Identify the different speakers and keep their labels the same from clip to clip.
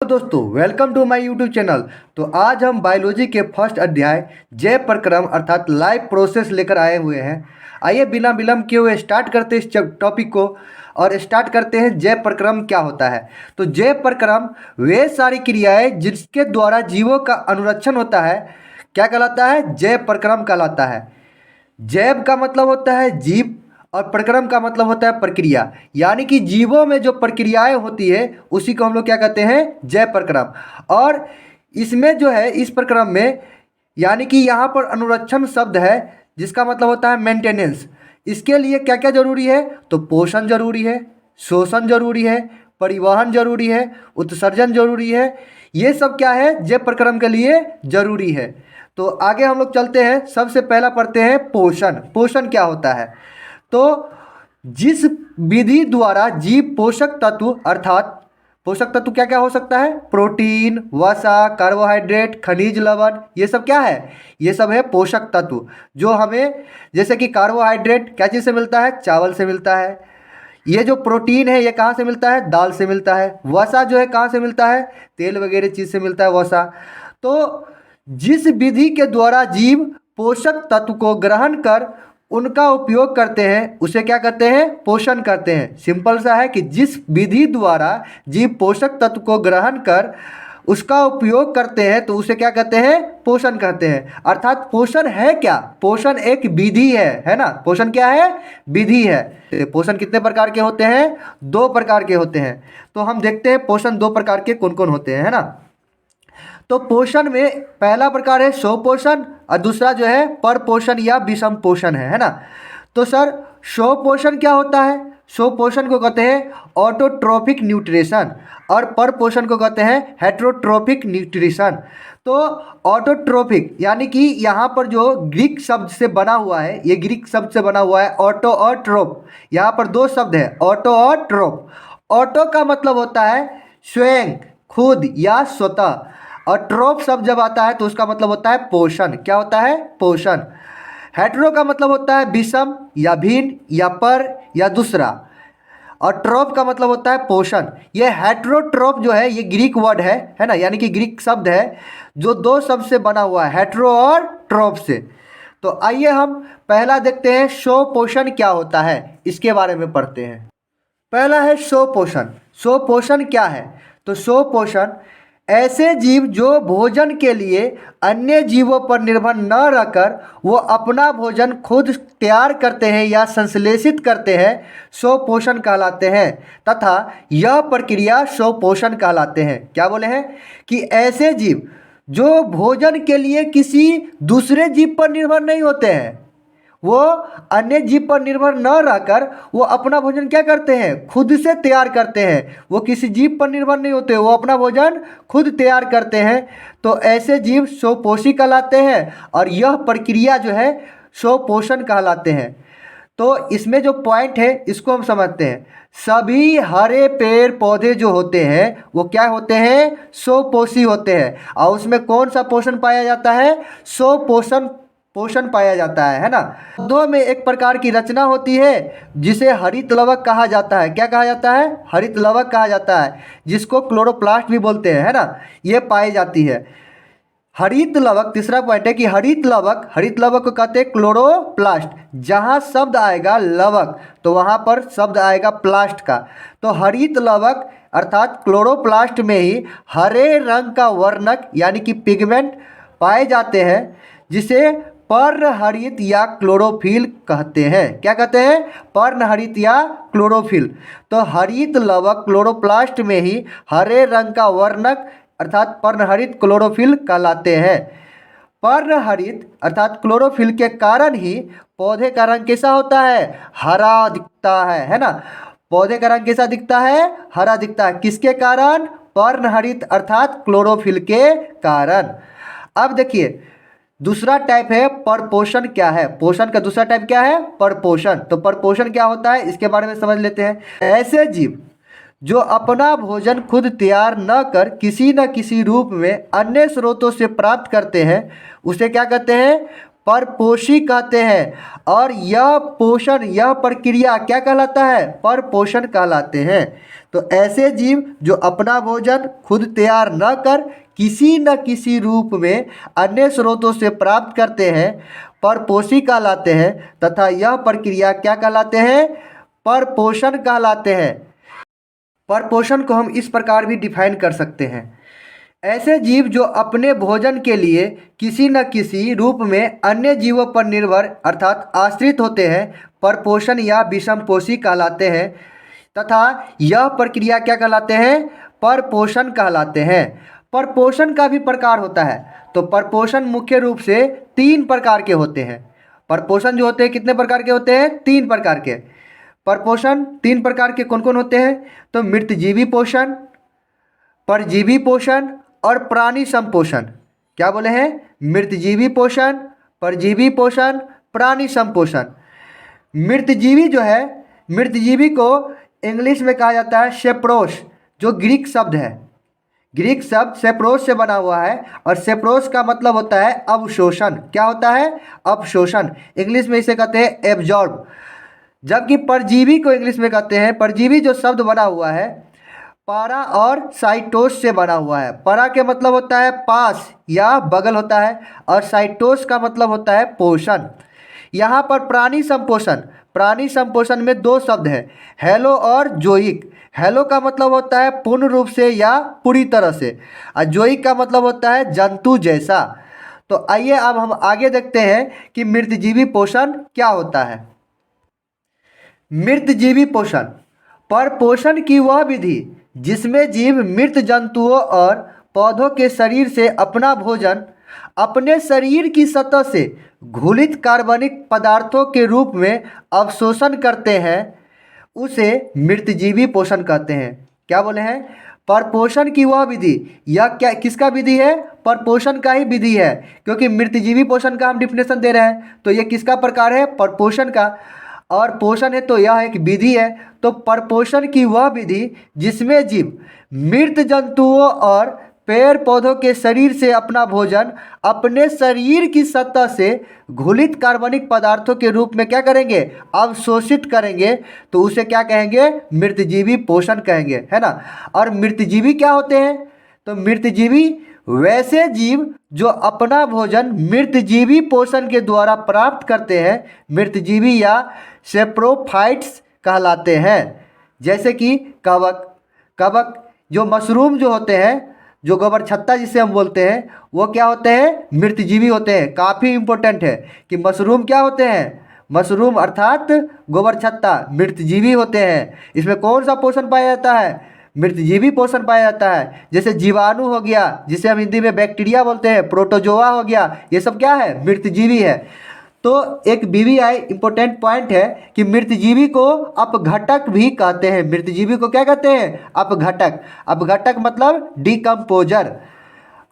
Speaker 1: दोस्तों welcome to my YouTube channel. तो आज हम बायोलॉजी के फर्स्ट अध्याय जैव प्रक्रम अर्थात लाइफ प्रोसेस लेकर आए हुए हैं। आइए बिना विलंब किए हुए स्टार्ट करते इस टॉपिक को और स्टार्ट करते हैं जैव प्रक्रम क्या होता है। तो जैव प्रक्रम वे सारी क्रियाएं जिसके द्वारा जीवों का अनुरक्षण होता है क्या कहलाता है? जैव प्रक्रम कहलाता है। जैव का मतलब होता है जीव और प्रक्रम का मतलब होता है प्रक्रिया, यानी कि जीवों में जो प्रक्रियाएं होती है उसी को हम लोग क्या कहते हैं? जैव प्रक्रम। और इसमें जो है इस प्रक्रम में यानी कि यहाँ पर अनुरक्षण शब्द है जिसका मतलब होता है मेंटेनेंस। इसके लिए क्या क्या जरूरी है? तो पोषण जरूरी है, शोषण जरूरी है, परिवहन जरूरी है, उत्सर्जन जरूरी है। ये सब क्या है? जैव प्रक्रम के लिए जरूरी है। तो आगे हम लोग चलते हैं। सबसे पहला पढ़ते हैं पोषण। पोषण क्या होता है? तो जिस विधि द्वारा जीव पोषक तत्व अर्थात पोषक तत्व क्या क्या हो सकता है? प्रोटीन, वसा, कार्बोहाइड्रेट, खनिज लवण, ये सब क्या है? ये सब है पोषक तत्व जो हमें, जैसे कि कार्बोहाइड्रेट क्या चीज़ से मिलता है? चावल से मिलता है। ये जो प्रोटीन है ये कहाँ से मिलता है? दाल से मिलता है। वसा जो है कहाँ से मिलता है? तेल वगैरह चीज़ से मिलता है वसा। तो जिस विधि के द्वारा जीव पोषक तत्व को ग्रहण कर उनका उपयोग करते हैं उसे क्या कहते हैं? पोषण करते हैं। सिंपल सा है कि जिस विधि द्वारा जीव पोषक तत्व को ग्रहण कर उसका उपयोग करते हैं तो उसे क्या कहते हैं? पोषण कहते हैं। अर्थात पोषण है क्या? पोषण एक विधि है ना। पोषण क्या है? विधि है। पोषण कितने प्रकार के होते हैं? 2 प्रकार के होते हैं। तो हम देखते हैं पोषण 2 प्रकार के कौन कौन होते हैं, है ना। तो पोषण में पहला प्रकार है स्वपोषण और दूसरा जो है परपोषण या विषम पोषण है ना। तो सर स्वपोषण क्या होता है? स्वपोषण को कहते हैं ऑटोट्रोफिक न्यूट्रिशन और परपोषण को कहते हैं हेटेरोट्रोफिक न्यूट्रिशन। तो ऑटोट्रोफिक यानी कि यहाँ पर जो ग्रीक शब्द से बना हुआ है, ये ग्रीक शब्द से बना हुआ है ऑटो और ट्रोप। यहाँ पर 2 शब्द है, ऑटो और ट्रोप। ऑटो का मतलब होता है स्वयं, खुद या स्वतः, और ट्रोप शब्द जब आता है तो उसका मतलब होता है पोषण। क्या होता है? पोषण। हेटेरो का मतलब होता है विषम या भिन्न या पर या दूसरा, और ट्रोप का मतलब होता है पोषण। ये हेटेरोट्रोप जो है ये ग्रीक वर्ड है ना, यानी कि ग्रीक शब्द है जो 2 शब्द से बना हुआ है, हेटेरो और ट्रोप से। तो आइए हम पहला देखते हैं स्वपोषण क्या होता है, इसके बारे में पढ़ते हैं। पहला है स्वपोषण। स्वपोषण क्या है? तो स्वपोषण ऐसे जीव जो भोजन के लिए अन्य जीवों पर निर्भर न रहकर वो अपना भोजन खुद तैयार करते हैं या संश्लेषित करते हैं, स्वपोषण कहलाते हैं तथा यह प्रक्रिया स्वपोषण कहलाते हैं। क्या बोले हैं? कि ऐसे जीव जो भोजन के लिए किसी दूसरे जीव पर निर्भर नहीं होते हैं, वो अन्य जीव पर निर्भर न रहकर वो अपना भोजन क्या करते हैं? खुद से तैयार करते हैं। वो किसी जीव पर निर्भर नहीं होते, वो अपना भोजन खुद तैयार करते हैं। तो ऐसे जीव स्वपोषी कहलाते हैं और यह प्रक्रिया जो है स्वपोषण कहलाते हैं। तो इसमें जो पॉइंट है इसको हम समझते हैं। सभी हरे पेड़ पौधे जो होते हैं वो क्या होते हैं? स्वपोषी होते हैं। और उसमें कौन सा पोषण पाया जाता है? स्वपोषण पोषण पाया जाता है ना। पौधों में एक प्रकार की रचना होती है जिसे हरित लवक कहा जाता है। क्या कहा जाता है? हरित लवक कहा जाता है, जिसको क्लोरोप्लास्ट भी बोलते हैं, है ना। ये पाई जाती है हरित लवक। तीसरा पॉइंट है कि हरित लवक को कहते हैं क्लोरोप्लास्ट। जहाँ शब्द आएगा लवक तो वहाँ पर शब्द आएगा प्लास्ट का। तो हरित लवक अर्थात क्लोरोप्लास्ट में ही हरे रंग का वर्णक यानी कि पिगमेंट पाए जाते हैं, जिसे पर्णहरित या क्लोरोफिल कहते हैं। क्या कहते हैं? पर्णहरित या क्लोरोफिल। तो हरित लवक क्लोरोप्लास्ट में ही हरे रंग का वर्णक अर्थात पर्णहरित क्लोरोफिल कहलाते हैं। पर्णहरित अर्थात क्लोरोफिल के कारण ही पौधे का रंग कैसा होता है? हरा दिखता है ना। पौधे का रंग कैसा दिखता है? हरा दिखता है। किसके कारण? पर्णहरित अर्थात क्लोरोफिल के कारण। अब देखिए दूसरा टाइप है परपोषण। क्या है? पोषण का दूसरा टाइप क्या है? परपोषण। तो परपोषण क्या होता है इसके बारे में समझ लेते हैं। ऐसे जीव जो अपना भोजन खुद तैयार न कर किसी न किसी रूप में अन्य स्रोतों से प्राप्त करते हैं उसे क्या कहते हैं? परपोषी कहते हैं। और यह पोषण, यह प्रक्रिया क्या कहलाता है? परपोषण कहलाते हैं। तो ऐसे जीव जो अपना भोजन खुद तैयार न कर किसी न किसी रूप में अन्य स्रोतों से प्राप्त करते हैं, परपोषी कहलाते हैं। तथा यह प्रक्रिया क्या कहलाते हैं? परपोषण कहलाते हैं। परपोषण को हम इस प्रकार भी डिफाइन कर सकते हैं, ऐसे जीव जो अपने भोजन के लिए किसी न किसी रूप में अन्य जीवों पर निर्भर अर्थात आश्रित होते हैं, परपोषण या विषमपोषी कहलाते हैं। तथा यह प्रक्रिया क्या कहलाते हैं? परपोषण कहलाते हैं। परपोषण का भी प्रकार होता है। तो परपोषण मुख्य रूप से 3 प्रकार के होते हैं। परपोषण जो होते हैं कितने प्रकार के होते हैं? 3 प्रकार के। परपोषण 3 प्रकार के कौन कौन होते हैं? तो मृतजीवी पोषण, परजीवी पोषण और प्राणी संपोषण। क्या बोले हैं? मृतजीवी पोषण, परजीवी पोषण, प्राणी संपोषण। मृतजीवी जो है, मृतजीवी को इंग्लिश में कहा जाता है सेप्रोस, जो ग्रीक शब्द है। ग्रीक शब्द सेप्रोस से बना हुआ है और सेप्रोस का मतलब होता है अवशोषण। क्या होता है? अवशोषण। इंग्लिश में इसे कहते हैं एब्जॉर्ब। जबकि परजीवी को इंग्लिश में कहते हैं, परजीवी जो शब्द बना हुआ है पारा और साइटोस से बना हुआ है। पारा के मतलब होता है पास या बगल होता है और साइटोस का मतलब होता है पोषण। यहाँ पर प्राणी संपोषण, प्राणी संपोषण में 2 शब्द हैं, हेलो और जोइक। हेलो का मतलब होता है पूर्ण रूप से या पूरी तरह से, और जोइक का मतलब होता है जंतु जैसा। तो आइए अब हम आगे देखते हैं कि मृतजीवी पोषण क्या होता है। मृतजीवी पोषण, परपोषण की वह विधि जिसमें जीव मृत जंतुओं और पौधों के शरीर से अपना भोजन अपने शरीर की सतह से घुलित कार्बनिक पदार्थों के रूप में अवशोषण करते हैं, उसे मृतजीवी पोषण कहते हैं। क्या बोले हैं? परपोषण की वह विधि, यह क्या किसका विधि है? परपोषण का ही विधि है, क्योंकि मृतजीवी पोषण का हम डिफिनेशन दे रहे हैं। तो यह किसका प्रकार है? परपोषण का। और पोषण है तो यह एक विधि है। तो परपोषण की वह विधि जिसमें जीव मृत जंतुओं और पेड़ पौधों के शरीर से अपना भोजन अपने शरीर की सतह से घुलित कार्बनिक पदार्थों के रूप में क्या करेंगे? अवशोषित करेंगे, तो उसे क्या कहेंगे? मृतजीवी पोषण कहेंगे, है ना। और मृतजीवी क्या होते हैं? तो मृतजीवी वैसे जीव जो अपना भोजन मृतजीवी पोषण के द्वारा प्राप्त करते हैं, मृतजीवी या सेप्रोफाइट्स कहलाते हैं। जैसे कि कवक, कवक जो मशरूम जो होते हैं, जो गोबर छत्ता जिसे हम बोलते हैं, वो क्या होते हैं? मृतजीवी होते हैं। काफ़ी इम्पोर्टेंट है कि मशरूम क्या होते हैं? मशरूम अर्थात गोबर छत्ता मृतजीवी होते हैं। इसमें कौन सा पोषण पाया जाता है? मृतजीवी पोषण पाया जाता है। जैसे जीवाणु हो गया, जिसे हम हिंदी में बैक्टीरिया बोलते हैं, प्रोटोजोआ हो गया, ये सब क्या है? मृतजीवी है। तो एक बीवीआई इंपॉर्टेंट पॉइंट है कि मृतजीवी को अपघटक भी कहते हैं। मृतजीवी को क्या कहते हैं? अपघटक। अपघटक मतलब डिकम्पोजर।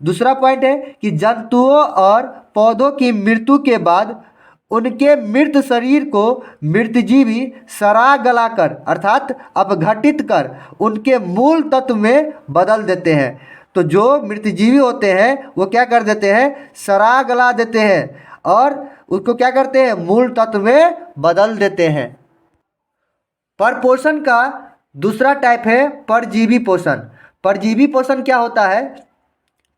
Speaker 1: दूसरा पॉइंट है कि जंतुओं और पौधों की मृत्यु के बाद उनके मृत शरीर को मृतजीवी सड़ा गलाकर अर्थात अपघटित कर उनके मूल तत्व में बदल देते हैं। तो जो मृतजीवी होते हैं वो क्या कर देते हैं? सड़ा गला देते हैं और उसको क्या करते हैं? मूल तत्व में बदल देते हैं। परपोषण का दूसरा टाइप है परजीवी पोषण। परजीवी पोषण क्या होता है?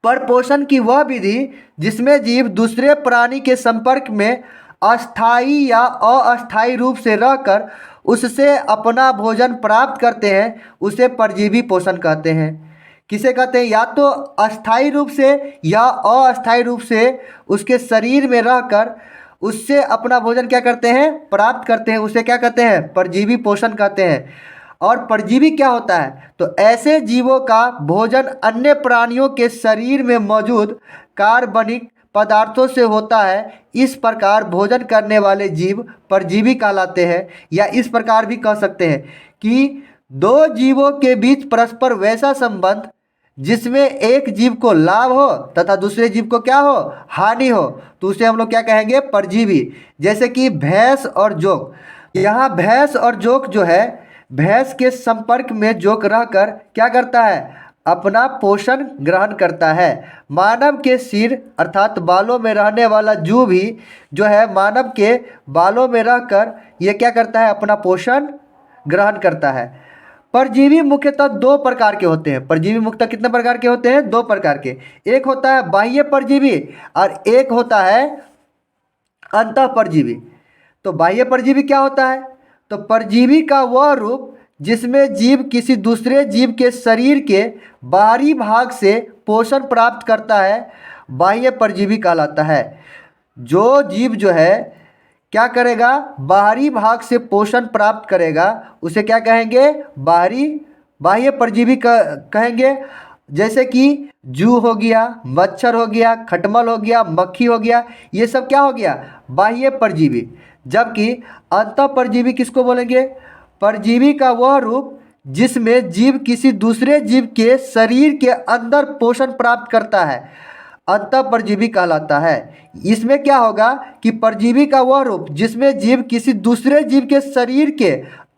Speaker 1: परपोषण की वह विधि जिसमें जीव दूसरे प्राणी के संपर्क में अस्थायी या अस्थायी रूप से रहकर उससे अपना भोजन प्राप्त करते हैं, उसे परजीवी पोषण कहते हैं। किसे कहते हैं? या तो अस्थायी रूप से या अस्थायी रूप से उसके शरीर में रहकर उससे अपना भोजन क्या करते हैं? प्राप्त करते हैं, उसे क्या कहते हैं? परजीवी पोषण कहते हैं। और परजीवी क्या होता है? तो ऐसे जीवों का भोजन अन्य प्राणियों के शरीर में मौजूद कार्बनिक पदार्थों से होता है। इस प्रकार भोजन करने वाले जीव परजीवी कहलाते हैं। या इस प्रकार भी कह सकते हैं कि 2 जीवों के बीच परस्पर वैसा संबंध जिसमें एक जीव को लाभ हो तथा दूसरे जीव को क्या हो? हानि हो, तो उसे हम लोग क्या कहेंगे? परजीवी। जैसे कि भैंस और जोंक। यहाँ भैंस और जोंक जो है, भैंस के संपर्क में जोंक रहकर क्या करता है? अपना पोषण ग्रहण करता है। मानव के सिर अर्थात बालों में रहने वाला जू भी जो है मानव के बालों में रहकर ये क्या करता है, अपना पोषण ग्रहण करता है। परजीवी मुख्यतः दो प्रकार के होते हैं। परजीवी मुख्यतः कितने प्रकार के होते हैं? दो प्रकार के। एक होता है बाह्य परजीवी और एक होता है अंतः परजीवी। तो बाह्य परजीवी क्या होता है? तो परजीवी का वह रूप जिसमें जीव किसी दूसरे जीव के शरीर के बाहरी भाग से पोषण प्राप्त करता है बाह्य परजीवी कहलाता है। जो जीव जो है क्या करेगा, बाहरी भाग से पोषण प्राप्त करेगा उसे क्या कहेंगे, बाह्य परजीवी कहेंगे। जैसे कि जू हो गया, मच्छर हो गया, खटमल हो गया, मक्खी हो गया, ये सब क्या हो गया, बाह्य परजीवी। जबकि अंतः परजीवी किसको बोलेंगे? परजीवी का वह रूप जिसमें जीव किसी दूसरे जीव के शरीर के अंदर पोषण प्राप्त करता है अंतः परजीवी कहलाता है। इसमें क्या होगा कि परजीवी का वह रूप जिसमें जीव किसी दूसरे जीव के शरीर के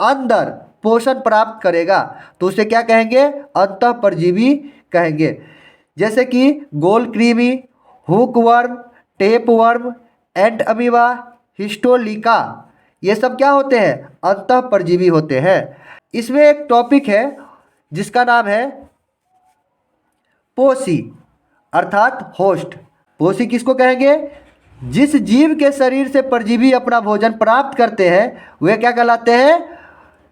Speaker 1: अंदर पोषण प्राप्त करेगा तो उसे क्या कहेंगे, अंतः परजीवी कहेंगे। जैसे कि गोलकृमि, हुकवर्म, टेपवर्म, एंट अमीबा, हिस्टोलिका, ये सब क्या होते हैं, अंतः परजीवी होते हैं। इसमें एक टॉपिक है जिसका नाम है पोषी अर्थात होस्ट। पोषी किसको कहेंगे? जिस जीव के शरीर से परजीवी अपना भोजन प्राप्त करते हैं वे क्या कहलाते हैं,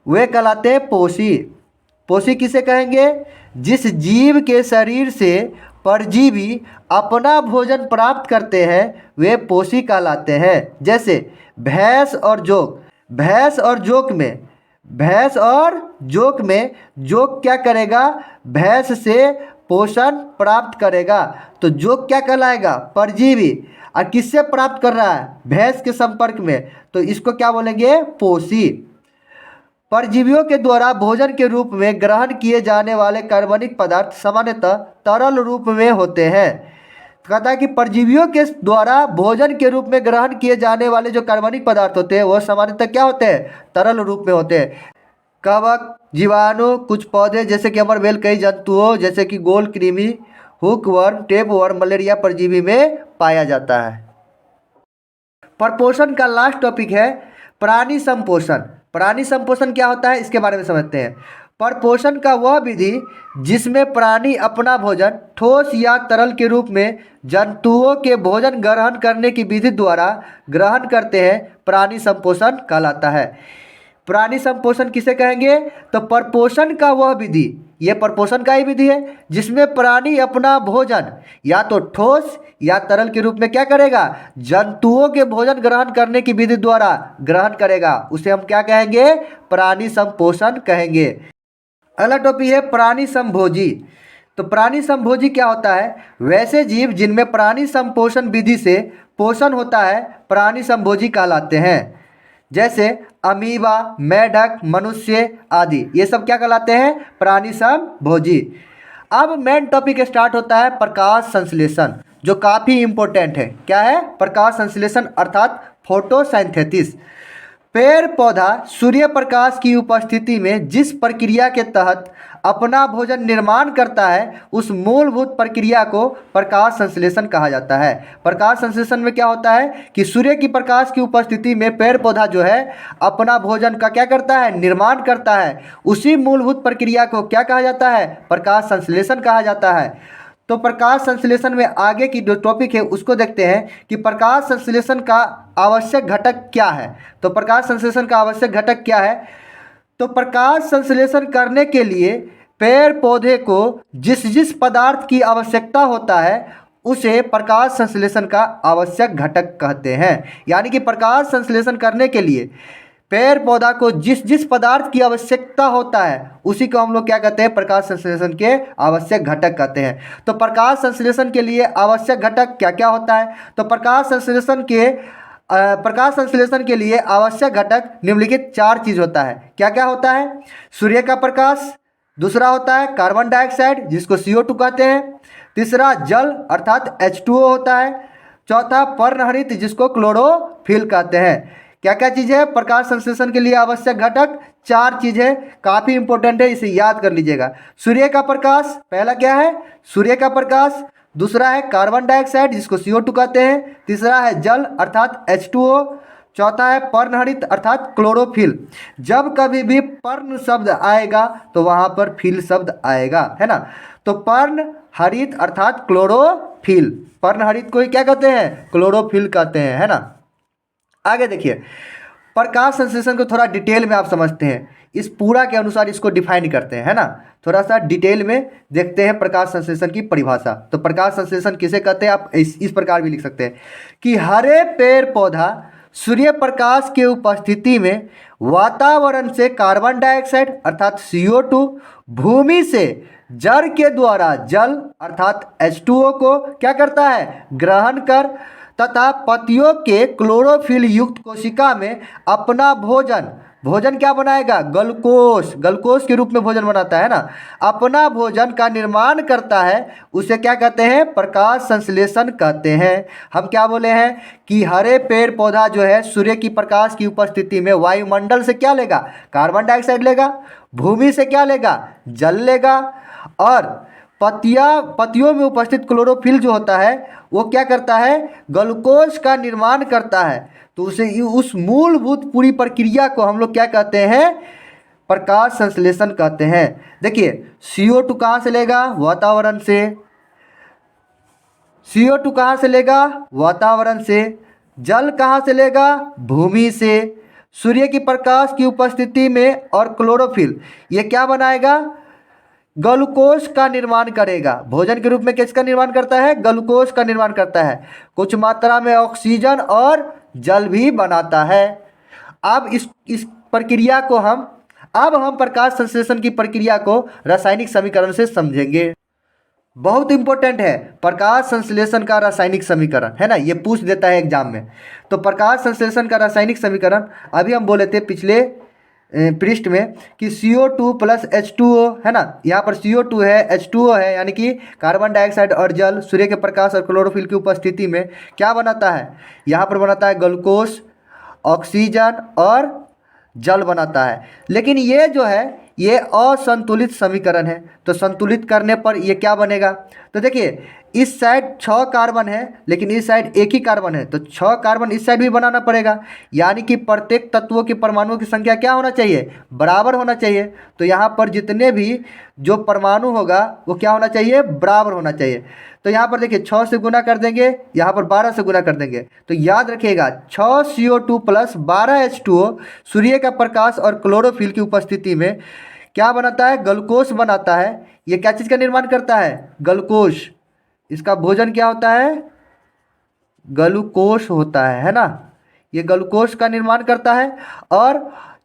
Speaker 1: वे कहलाते हैं पोषी। पोषी किसे कहेंगे? जिस जीव के शरीर से परजीवी अपना भोजन प्राप्त करते हैं वे पोषी कहलाते हैं। जैसे भैंस और जोक। भैंस और जोक में जोक क्या करेगा, भैंस से पोषण प्राप्त करेगा तो जोक क्या कहलाएगा, परजीवी। और किससे प्राप्त कर रहा है, भैंस के संपर्क में, तो इसको क्या बोलेंगे, पोषी। परजीवियों के द्वारा भोजन के रूप में ग्रहण किए जाने वाले कार्बनिक पदार्थ सामान्यतः तरल रूप में होते हैं। कहता है कि परजीवियों के द्वारा भोजन के रूप में ग्रहण किए जाने वाले जो कार्बनिक पदार्थ होते हैं वह सामान्यतः क्या होते हैं, तरल रूप में होते हैं। कवक, जीवाणु, कुछ पौधे जैसे कि अमरबेल, कई जंतुओं जैसे कि गोलकृमि, हुकवर्म, टेपवर्म, मलेरिया परजीवी में पाया जाता है। परपोषण का लास्ट टॉपिक है प्राणी संपोषण। प्राणी संपोषण क्या होता है इसके बारे में समझते हैं। परपोषण का वह विधि जिसमें प्राणी अपना भोजन ठोस या तरल के रूप में जंतुओं के भोजन ग्रहण करने की विधि द्वारा ग्रहण करते हैं प्राणी संपोषण कहलाता है। प्राणी संपोषण किसे कहेंगे? तो परपोषण का वह विधि, ये परपोषण का ही विधि है जिसमें प्राणी अपना भोजन या तो ठोस या तरल के रूप में क्या करेगा, जंतुओं के भोजन ग्रहण करने की विधि द्वारा ग्रहण करेगा, उसे हम क्या कहेंगे, प्राणी संपोषण कहेंगे। अगला टॉपिक है प्राणी संभोजी। तो प्राणी संभोजी क्या होता है? वैसे जीव जिनमें प्राणी संपोषण विधि से पोषण होता है प्राणी संभोजी कहलाते हैं। जैसे अमीबा, मेढक, मनुष्य आदि, ये सब क्या कहलाते हैं, प्राणी संभोजी। अब मेन टॉपिक स्टार्ट होता है प्रकाश संश्लेषण, जो काफ़ी इम्पोर्टेंट है। क्या है? प्रकाश संश्लेषण अर्थात फोटोसिंथेसिस। पेड़ पौधा सूर्य प्रकाश की उपस्थिति में जिस प्रक्रिया के तहत अपना भोजन निर्माण करता है उस मूलभूत प्रक्रिया को प्रकाश संश्लेषण कहा जाता है। प्रकाश संश्लेषण में क्या होता है कि सूर्य की प्रकाश की उपस्थिति में पेड़ पौधा जो है अपना भोजन का क्या करता है, निर्माण करता है। उसी मूलभूत प्रक्रिया को क्या कहा जाता है, प्रकाश संश्लेषण कहा जाता है। तो प्रकाश संश्लेषण में आगे की जो टॉपिक है उसको देखते हैं कि प्रकाश संश्लेषण का आवश्यक घटक क्या है। तो प्रकाश संश्लेषण का आवश्यक घटक क्या है? तो प्रकाश संश्लेषण करने के लिए पेड़ पौधे को जिस जिस पदार्थ की आवश्यकता होता है उसे प्रकाश संश्लेषण का आवश्यक घटक कहते हैं। यानी कि प्रकाश संश्लेषण करने के लिए पेड़ पौधा को जिस जिस पदार्थ की आवश्यकता होता है उसी को हम लोग क्या कहते हैं, प्रकाश संश्लेषण के आवश्यक घटक कहते हैं। तो प्रकाश संश्लेषण के लिए आवश्यक घटक क्या क्या होता है? तो प्रकाश संश्लेषण के लिए आवश्यक घटक निम्नलिखित 4 चीज़ होता है। क्या क्या होता है? सूर्य का प्रकाश, दूसरा होता है कार्बन डाइऑक्साइड जिसको CO2 कहते हैं, तीसरा जल अर्थात H2O होता है, चौथा पर्णहरित जिसको क्लोरोफिल कहते हैं। क्या क्या चीज़ है प्रकाश संश्लेषण के लिए आवश्यक घटक? 4 चीज़ है, काफ़ी इंपॉर्टेंट है, इसे याद कर लीजिएगा। सूर्य का प्रकाश, पहला क्या है? सूर्य का प्रकाश। दूसरा है कार्बन डाइऑक्साइड जिसको CO2 कहते हैं। तीसरा है जल अर्थात H2O। चौथा है पर्णहरित अर्थात क्लोरोफिल। जब कभी भी पर्ण शब्द आएगा तो वहाँ पर फिल शब्द आएगा, है ना। तो पर्णहरित अर्थात क्लोरोफिल, पर्णहरित को ही क्या कहते हैं? क्लोरोफिल कहते हैं, है ना। आगे देखिए, प्रकाश संश्लेषण को थोड़ा डिटेल में आप समझते हैं, इस पूरा के अनुसार इसको डिफाइन करते हैं, है ना। थोड़ा सा डिटेल में देखते हैं प्रकाश संश्लेषण की परिभाषा। तो प्रकाश संश्लेषण किसे कहते हैं? आप इस प्रकार भी लिख सकते हैं कि हरे पेड़ पौधा सूर्य प्रकाश के उपस्थिति में वातावरण से कार्बन डाइऑक्साइड अर्थात CO2, भूमि से जड़ के द्वारा जल अर्थात H2O को क्या करता है? ग्रहण कर तथा पत्तियों के क्लोरोफिल युक्त कोशिका में अपना भोजन, भोजन क्या बनाएगा? ग्लूकोज, ग्लूकोज के रूप में भोजन बनाता है ना, अपना भोजन का निर्माण करता है। उसे क्या कहते हैं? प्रकाश संश्लेषण कहते हैं। हम क्या बोले हैं कि हरे पेड़ पौधा जो है सूर्य की प्रकाश की उपस्थिति में वायुमंडल से क्या लेगा? कार्बन डाइऑक्साइड लेगा। भूमि से क्या लेगा? जल लेगा। और पत्तियों में उपस्थित क्लोरोफिल जो होता है वो क्या करता है? ग्लूकोज का निर्माण करता है। तो उसे उस मूलभूत पूरी प्रक्रिया को हम लोग क्या कहते हैं? प्रकाश संश्लेषण कहते हैं। देखिए CO2 कहाँ से लेगा? वातावरण से। CO2 कहाँ से लेगा? वातावरण से। जल कहाँ से लेगा? भूमि से। सूर्य की प्रकाश की उपस्थिति में और क्लोरोफिल ये क्या बनाएगा? ग्लूकोज का निर्माण करेगा। भोजन के रूप में किसका निर्माण करता है? ग्लूकोज का निर्माण करता है। कुछ मात्रा में ऑक्सीजन और जल भी बनाता है। अब इस प्रक्रिया को हम प्रकाश संश्लेषण की प्रक्रिया को रासायनिक समीकरण से समझेंगे। बहुत इंपॉर्टेंट है प्रकाश संश्लेषण का रासायनिक समीकरण, है ना, ये पूछ देता है एग्जाम में। तो प्रकाश संश्लेषण का रासायनिक समीकरण अभी हम बोले थे पिछले पृष्ठ में कि CO2 प्लस H2O, है ना। यहाँ पर CO2 है, H2O है, यानी कि कार्बन डाइऑक्साइड और जल सूर्य के प्रकाश और क्लोरोफिल की उपस्थिति में क्या बनाता है? यहाँ पर बनाता है ग्लूकोज, ऑक्सीजन और जल बनाता है। लेकिन ये जो है ये असंतुलित समीकरण है। तो संतुलित करने पर ये क्या बनेगा? तो देखिए इस साइड 6 कार्बन है लेकिन इस साइड एक ही कार्बन है, तो 6 कार्बन इस साइड भी बनाना पड़ेगा। यानी कि प्रत्येक तत्वों की परमाणुओं की संख्या क्या होना चाहिए? बराबर होना चाहिए। तो यहाँ पर जितने भी जो परमाणु होगा वो क्या होना चाहिए? बराबर होना चाहिए। तो यहाँ पर देखिए 6 से गुना कर देंगे, यहाँ पर 12 से गुना कर देंगे। तो याद रखिएगा 6 CO2 प्लस 12 H2O सूर्य का प्रकाश और क्लोरोफिल की उपस्थिति में क्या बनाता है? ग्लूकोज बनाता है। ये क्या चीज़ का निर्माण करता है? ग्लूकोज। इसका भोजन क्या होता है? ग्लूकोज होता है ना। ये ग्लूकोज का निर्माण करता है और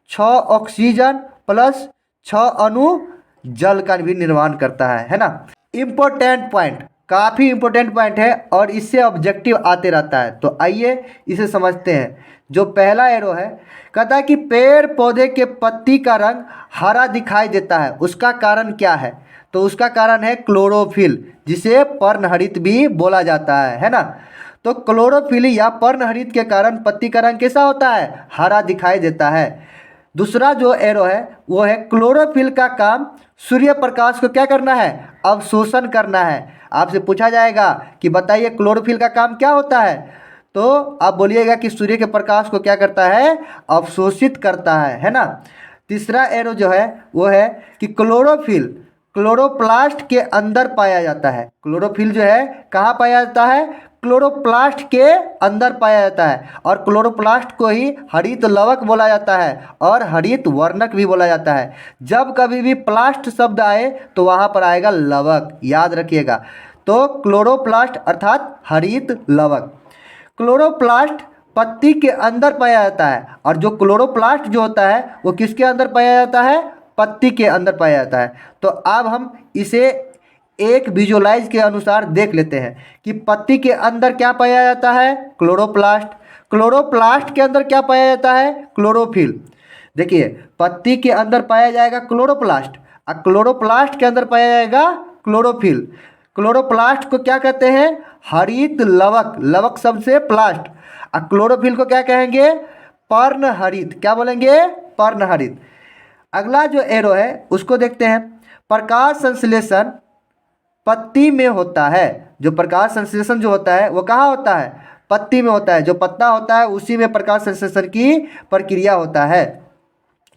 Speaker 1: 6 ऑक्सीजन प्लस 6 अणु जल का भी निर्माण करता है ना। इम्पोर्टेंट पॉइंट, काफ़ी इम्पोर्टेंट पॉइंट है और इससे ऑब्जेक्टिव आते रहता है। तो आइए इसे समझते हैं। जो पहला एरो है कहता है कि पेड़ पौधे के पत्ती का रंग हरा दिखाई देता है, उसका कारण क्या है? तो उसका कारण है क्लोरोफिल, जिसे पर्णहरित भी बोला जाता है ना। तो क्लोरोफिल या पर्णहरित के कारण पत्ती का रंग कैसा होता है? हरा दिखाई देता है। दूसरा जो एरो है वो है क्लोरोफिल का काम सूर्य प्रकाश को क्या करना है? अवशोषण करना है। आपसे पूछा जाएगा कि बताइए क्लोरोफिल का काम क्या होता है, तो आप बोलिएगा कि सूर्य के प्रकाश को क्या करता है? अवशोषित करता है ना। तीसरा एरो जो है वो है कि क्लोरोफिल क्लोरोप्लास्ट के अंदर पाया जाता है। क्लोरोफिल जो है कहाँ पाया जाता है? क्लोरोप्लास्ट के अंदर पाया जाता है। और क्लोरोप्लास्ट को ही हरित लवक बोला जाता है और हरित वर्णक भी बोला जाता है। जब कभी भी प्लास्ट शब्द आए तो वहाँ पर आएगा लवक, याद रखिएगा। तो क्लोरोप्लास्ट अर्थात हरित लवक। क्लोरोप्लास्ट पत्ती के अंदर पाया जाता है और जो क्लोरोप्लास्ट जो होता है वो किसके अंदर पाया जाता है? पत्ती के अंदर पाया जाता है। तो अब हम इसे एक विजुअलाइज के अनुसार देख लेते हैं कि पत्ती के अंदर क्या पाया जाता है? क्लोरोप्लास्ट। क्लोरोप्लास्ट के अंदर क्या पाया जाता है? क्लोरोफिल। देखिए पत्ती के अंदर पाया जाएगा क्लोरोप्लास्ट और क्लोरोप्लास्ट के अंदर पाया जाएगा क्लोरोफिल। क्लोरोप्लास्ट को क्या कहते हैं? हरित लवक, लवक शब्द से प्लास्ट। और क्लोरोफिल को क्या कहेंगे? पर्णहरित, क्या बोलेंगे, पर्णहरित। अगला जो एरो है उसको देखते हैं। प्रकाश संश्लेषण पत्ती में होता है। जो प्रकाश संश्लेषण जो होता है वो कहाँ होता है, पत्ती में होता है। जो पत्ता होता है उसी में प्रकाश संश्लेषण की प्रक्रिया होता है।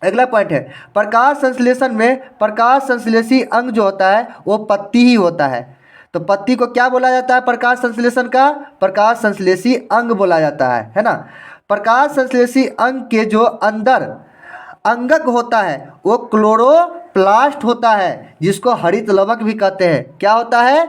Speaker 1: अगला पॉइंट है, प्रकाश संश्लेषण में प्रकाश संश्लेषी अंग जो होता है वो पत्ती ही होता है। तो पत्ती को क्या बोला जाता है प्रकाश संश्लेषण का, प्रकाश संश्लेषी अंग बोला जाता है ना। प्रकाश संश्लेषी अंग के जो अंदर अंगक होता है वो क्लोरोप्लास्ट होता है, जिसको हरित लवक भी कहते हैं। क्या होता है,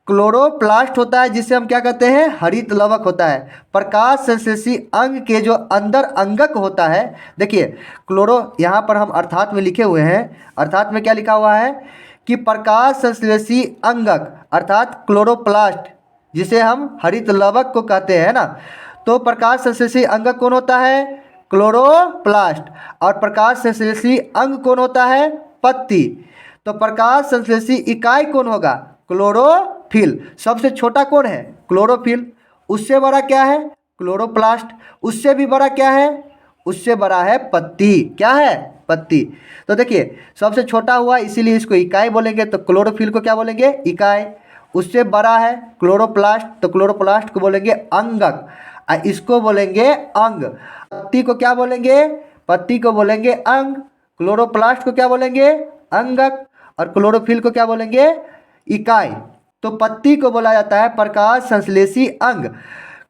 Speaker 1: क्लोरोप्लास्ट होता है, जिसे हम क्या कहते हैं, हरित लवक होता है। प्रकाश संश्लेषी अंग के जो अंदर अंगक होता है, देखिए क्लोरो यहाँ पर हम अर्थात में लिखे हुए हैं। अर्थात में क्या लिखा हुआ है कि प्रकाश संश्लेषी अंगक अर्थात क्लोरोप्लास्ट, जिसे हम हरित लवक को कहते हैं ना। तो प्रकाश संश्लेषी अंगक कौन होता है, क्लोरोप्लास्ट। और प्रकाश संश्लेषी अंग कौन होता है, पत्ती। तो प्रकाश संश्लेषी इकाई कौन होगा, क्लोरोफिल। सबसे छोटा कौन है, क्लोरोफिल। उससे बड़ा क्या है, क्लोरोप्लास्ट। उससे भी बड़ा क्या है, उससे बड़ा है पत्ती। क्या है, पत्ती। तो देखिए सबसे छोटा हुआ इसीलिए इसको इकाई बोलेंगे, तो क्लोरोफिल को क्या बोलेंगे, इकाई। उससे बड़ा है क्लोरोप्लास्ट, तो क्लोरोप्लास्ट को बोलेंगे अंगक, इसको बोलेंगे अंग। पत्ती को क्या बोलेंगे, पत्ती को बोलेंगे अंग। क्लोरोप्लास्ट को क्या बोलेंगे, अंगक। और क्लोरोफिल को क्या बोलेंगे, इकाई। तो पत्ती को बोला जाता है प्रकाश संश्लेषी अंग,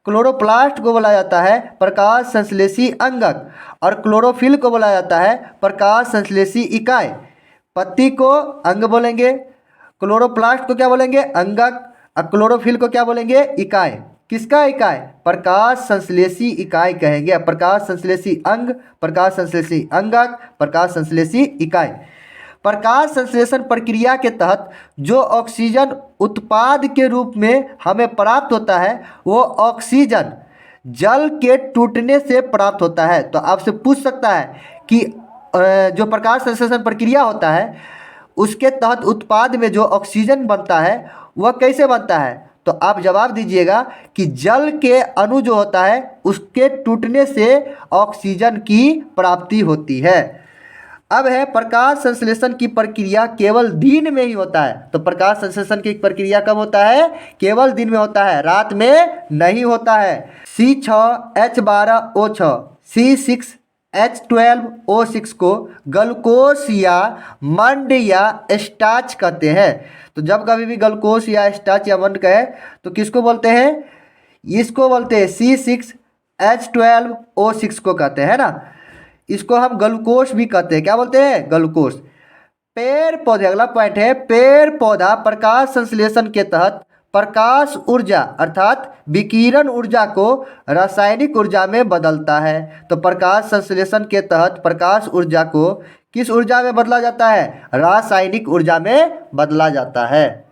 Speaker 1: क्लोरोप्लास्ट को बोला जाता है प्रकाश संश्लेषी अंगक, और क्लोरोफिल को बोला जाता है प्रकाश संश्लेषी इकाई। पत्ती को अंग बोलेंगे, क्लोरोप्लास्ट को क्या बोलेंगे, अंगक, और क्लोरोफिल को क्या बोलेंगे, इकाई। किसका इकाई, प्रकाश संश्लेषी इकाई कहेंगे। प्रकाश संश्लेषी अंग, प्रकाश संश्लेषी अंगक, प्रकाश संश्लेषी इकाई। प्रकाश संश्लेषण प्रक्रिया के तहत जो ऑक्सीजन उत्पाद के रूप में हमें प्राप्त होता है वो ऑक्सीजन जल के टूटने से प्राप्त होता है। तो आपसे पूछ सकता है कि जो प्रकाश संश्लेषण प्रक्रिया होता है उसके तहत उत्पाद में जो ऑक्सीजन बनता है वह कैसे बनता है, तो आप जवाब दीजिएगा कि जल के अणु जो होता है उसके टूटने से ऑक्सीजन की प्राप्ति होती है। अब है प्रकाश संश्लेषण की प्रक्रिया केवल दिन में ही होता है। तो प्रकाश संश्लेषण की प्रक्रिया कब होता है, केवल दिन में होता है, रात में नहीं होता है। C6H12O6 C6H12O6 को ग्लूकोस या मंड या स्टार्च कहते हैं। तो जब कभी भी ग्लूकोस या स्टार्च या मंड कहे तो किसको बोलते हैं, इसको बोलते हैं C6H12O6 को कहते हैं ना। इसको हम ग्लूकोस भी कहते हैं, क्या बोलते हैं, ग्लूकोस। पेड़ पौधे, अगला पॉइंट है, पेड़ पौधा प्रकाश संश्लेषण के तहत प्रकाश ऊर्जा अर्थात विकिरण ऊर्जा को रासायनिक ऊर्जा में बदलता है। तो प्रकाश संश्लेषण के तहत प्रकाश ऊर्जा को किस ऊर्जा में बदला जाता है, रासायनिक ऊर्जा में बदला जाता है।